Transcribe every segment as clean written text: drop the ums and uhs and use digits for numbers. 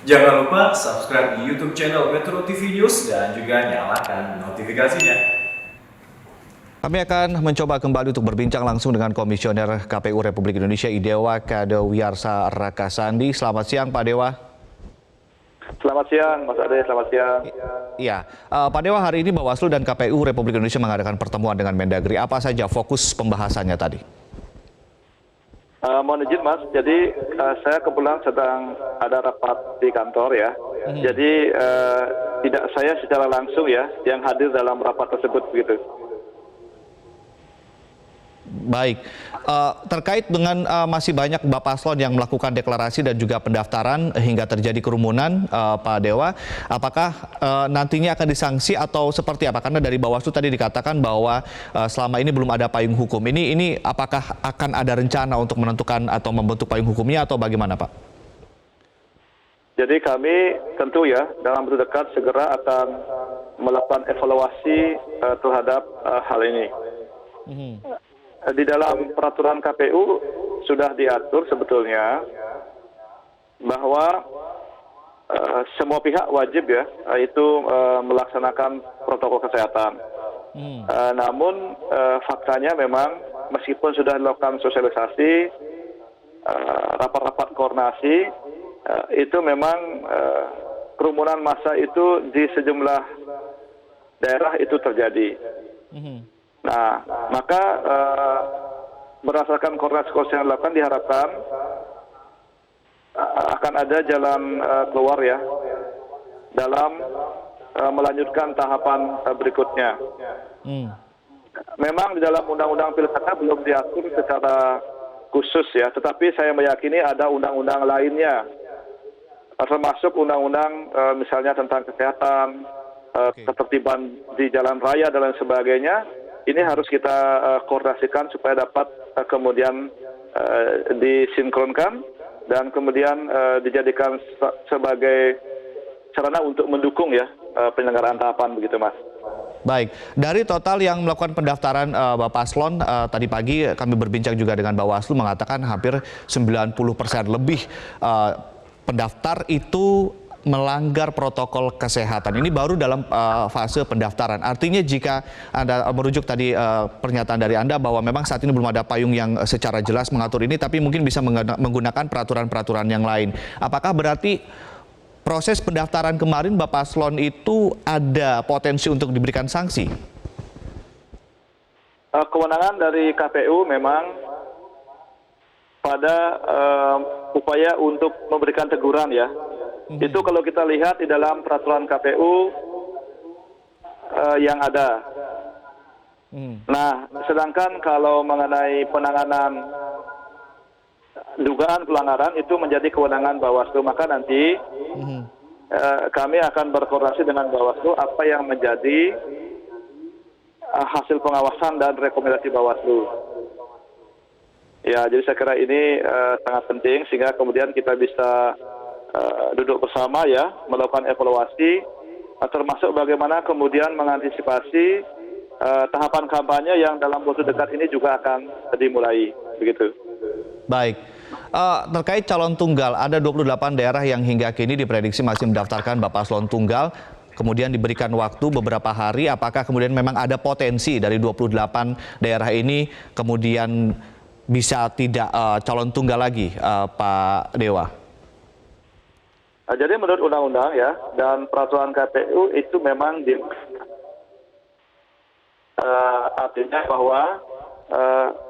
Jangan lupa subscribe di YouTube channel Metro TV News dan juga nyalakan notifikasinya. Kami akan mencoba kembali untuk berbincang langsung dengan Komisioner KPU Republik Indonesia Idewa Kadewiyarsa Rakasandi. Selamat siang Pak Dewa. Selamat siang Mas Ade, selamat siang. Iya, Pak Dewa, hari ini Bawaslu dan KPU Republik Indonesia mengadakan pertemuan dengan Mendagri. Apa saja fokus pembahasannya tadi? Mohon izin Mas, jadi saya kebetulan sedang ada rapat di kantor ya. Jadi tidak saya secara langsung ya yang hadir dalam rapat tersebut begitu. Baik, terkait dengan masih banyak Bapak Paslon yang melakukan deklarasi dan juga pendaftaran hingga terjadi kerumunan, Pak Dewa, apakah nantinya akan disanksi atau seperti apa? Karena dari Bawaslu tadi dikatakan bahwa selama ini belum ada payung hukum. Ini apakah akan ada rencana untuk menentukan atau membentuk payung hukumnya atau bagaimana, Pak? Jadi kami tentu ya dalam waktu dekat segera akan melakukan evaluasi terhadap hal ini. Di dalam peraturan KPU sudah diatur sebetulnya bahwa semua pihak wajib ya itu melaksanakan protokol kesehatan. Namun faktanya memang meskipun sudah dilakukan sosialisasi, rapat-rapat koordinasi, itu memang kerumunan massa itu di sejumlah daerah itu terjadi. Nah, maka berdasarkan koordinasi yang dilakukan diharapkan akan ada jalan keluar ya dalam melanjutkan tahapan berikutnya. Memang di dalam undang-undang pilkada belum diatur secara khusus ya, tetapi saya meyakini ada undang-undang lainnya, termasuk undang-undang misalnya tentang kesehatan, ketertiban di jalan raya dan lain sebagainya. Ini harus kita koordinasikan supaya dapat kemudian disinkronkan dan kemudian dijadikan sebagai sarana untuk mendukung ya penyelenggaraan tahapan begitu Mas. Baik, dari total yang melakukan pendaftaran Bapak Paslon, tadi pagi kami berbincang juga dengan Bawaslu mengatakan hampir 90% lebih pendaftar itu melanggar protokol kesehatan. Ini baru dalam fase pendaftaran. Artinya jika Anda merujuk tadi pernyataan dari Anda bahwa memang saat ini belum ada payung yang secara jelas mengatur ini, tapi mungkin bisa menggunakan peraturan-peraturan yang lain. Apakah berarti proses pendaftaran kemarin Bapak Paslon itu ada potensi untuk diberikan sanksi? Kewenangan dari KPU memang pada upaya untuk memberikan teguran ya. Itu kalau kita lihat di dalam peraturan KPU yang ada. Nah, sedangkan kalau mengenai penanganan dugaan pelanggaran itu menjadi kewenangan Bawaslu, maka nanti kami akan berkoordinasi dengan Bawaslu apa yang menjadi hasil pengawasan dan rekomendasi Bawaslu. Ya, jadi saya kira ini sangat penting sehingga kemudian kita bisa duduk bersama ya, melakukan evaluasi, termasuk bagaimana kemudian mengantisipasi tahapan kampanye yang dalam waktu dekat ini juga akan dimulai, begitu. Baik, terkait calon tunggal, ada 28 daerah yang hingga kini diprediksi masih mendaftarkan Bapak Paslon tunggal, kemudian diberikan waktu beberapa hari, apakah kemudian memang ada potensi dari 28 daerah ini kemudian bisa tidak calon tunggal lagi, Pak Dewa? Jadi menurut undang-undang ya dan peraturan KPU itu memang artinya bahwa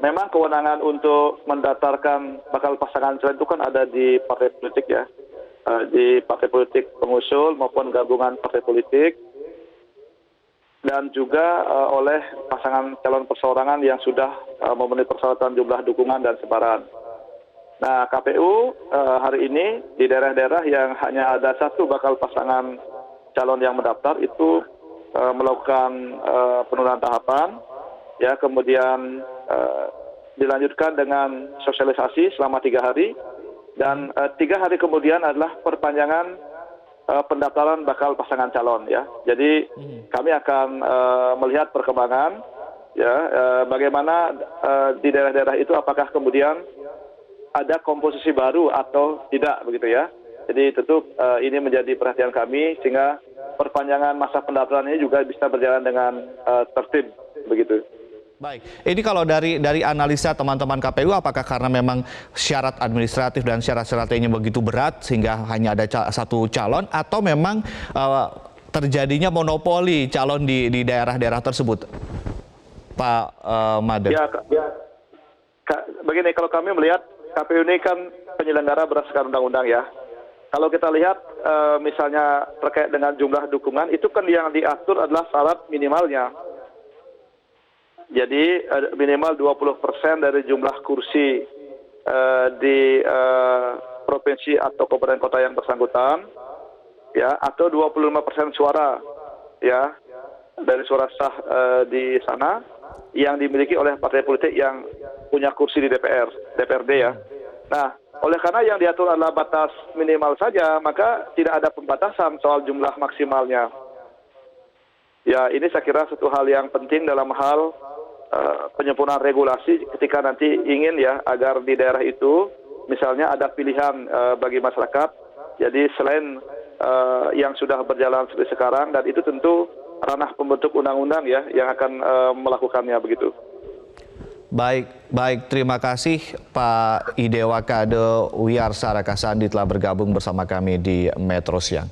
memang kewenangan untuk mendaftarkan bakal pasangan calon itu kan ada di partai politik ya, di partai politik pengusul maupun gabungan partai politik, dan juga oleh pasangan calon perseorangan yang sudah memenuhi persyaratan jumlah dukungan dan sebaran. Nah, KPU hari ini di daerah-daerah yang hanya ada satu bakal pasangan calon yang mendaftar itu melakukan penurunan tahapan, ya kemudian dilanjutkan dengan sosialisasi selama 3 hari, dan 3 hari kemudian adalah perpanjangan pendaftaran bakal pasangan calon ya. Jadi kami akan melihat perkembangan ya bagaimana di daerah-daerah itu apakah kemudian ada komposisi baru atau tidak begitu ya. Jadi tentu ini menjadi perhatian kami sehingga perpanjangan masa pendaftaran ini juga bisa berjalan dengan tertib begitu. Baik, ini kalau dari analisa teman-teman KPU, apakah karena memang syarat administratif dan syarat-syaratnya begitu berat sehingga hanya ada satu calon, atau memang terjadinya monopoli calon di daerah-daerah tersebut, Pak Made? Ya, begini, kalau kami melihat KPU ini kan penyelenggara berdasarkan undang-undang ya. Kalau kita lihat misalnya terkait dengan jumlah dukungan, itu kan yang diatur adalah syarat minimalnya. Jadi minimal 20% dari jumlah kursi di provinsi atau kabupaten kota yang bersangkutan, ya, atau 25% suara, ya, dari suara sah di sana yang dimiliki oleh partai politik yang punya kursi di DPRD ya. Nah, oleh karena yang diatur adalah batas minimal saja, maka tidak ada pembatasan soal jumlah maksimalnya. Ya, ini saya kira satu hal yang penting dalam hal penyempurnaan regulasi ketika nanti ingin ya agar di daerah itu misalnya ada pilihan bagi masyarakat. Jadi selain yang sudah berjalan seperti sekarang, dan itu tentu ranah pembentuk undang-undang ya yang akan melakukannya begitu. Baik, terima kasih Pak Idewakade Wiyarsara Kasandi telah bergabung bersama kami di Metro Siang.